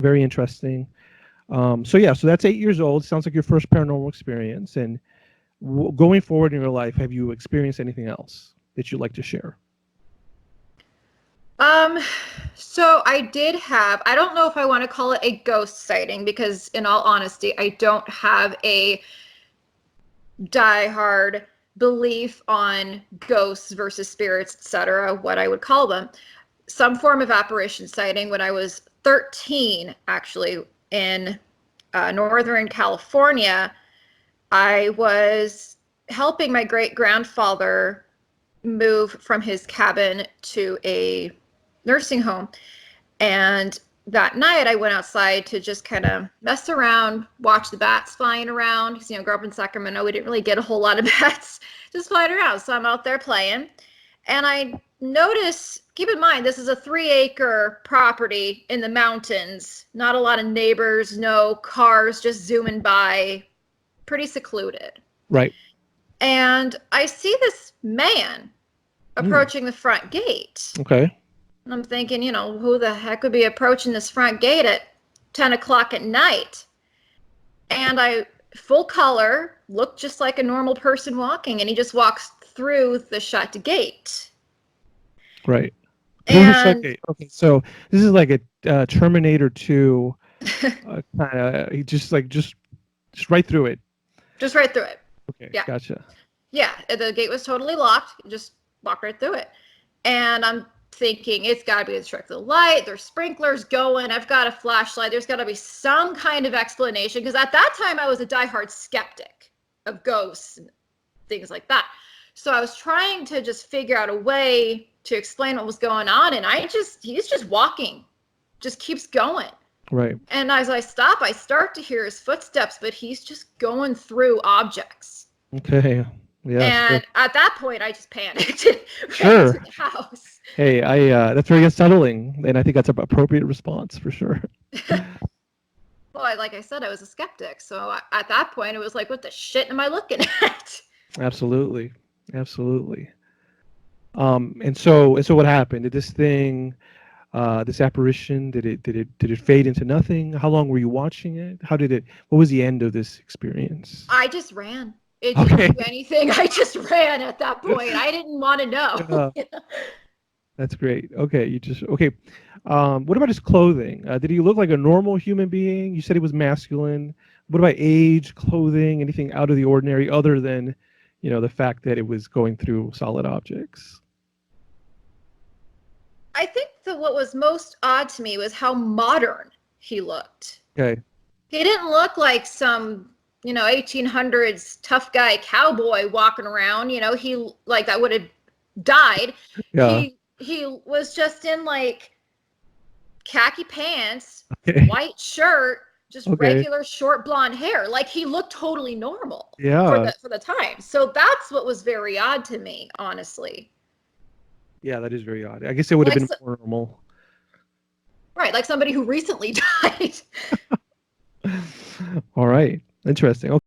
Very interesting. So yeah, so that's 8 years old. Sounds like your first paranormal experience. And going forward in your life, have you experienced anything else that you'd like to share? Um, so I did have, I don't know if I want to call it a ghost sighting because in all honesty, I don't have a diehard belief on ghosts versus spirits, etc., what I would call them. Some form of apparition sighting when I was 13, actually, in Northern California. I was helping my great grandfather move from his cabin to a nursing home. And that night I went outside to just kind of mess around, watch the bats flying around. Because, grew up in Sacramento, we didn't really get a whole lot of bats just flying around. So I'm out there playing. And I notice, keep in mind, this is a 3-acre property in the mountains. Not a lot of neighbors, no cars just zooming by, pretty secluded. Right. And I see this man approaching the front gate. Okay. And I'm thinking, who the heck would be approaching this front gate at 10 o'clock at night? And I, full color, looked just like a normal person walking, and he just walks through the shut gate. Right. And Okay, so this is like a Terminator 2 kind of, just right through it. Just right through it. Okay, yeah. Gotcha. Yeah, the gate was totally locked. Just walk right through it. And I'm thinking, it's got to be the trick of the light. There's sprinklers going. I've got a flashlight. There's got to be some kind of explanation. Because at that time, I was a diehard skeptic of ghosts and things like that. So I was trying to just figure out a way to explain what was going on. And he's just walking, just keeps going. Right. And as I stop, I start to hear his footsteps, but he's just going through objects. Okay. Yeah. And at that point, I just panicked. Sure. Ran to the house. Hey, that's very unsettling, and I think that's an appropriate response for sure. Well, like I said, I was a skeptic. So at that point, it was like, what the shit am I looking at? Absolutely. Absolutely. And so what happened? Did this thing, this apparition, did it fade into nothing? How long were you watching it? What was the end of this experience? I just ran. It didn't do anything. I just ran at that point. I didn't want to know. That's great. Okay. Okay. What about his clothing? Did he look like a normal human being? You said he was masculine. What about age, clothing, anything out of the ordinary other than, the fact that it was going through solid objects? I think that what was most odd to me was how modern he looked. Okay. He didn't look like some, 1800s tough guy cowboy walking around, he like that would have died. Yeah. He was just in like khaki pants, Okay. white shirt, just regular short blonde hair. Like he looked totally normal. Yeah. For the time. So that's what was very odd to me, honestly. Yeah, that is very odd. I guess it would have been more normal. Right, like somebody who recently died. All right. Interesting. Okay.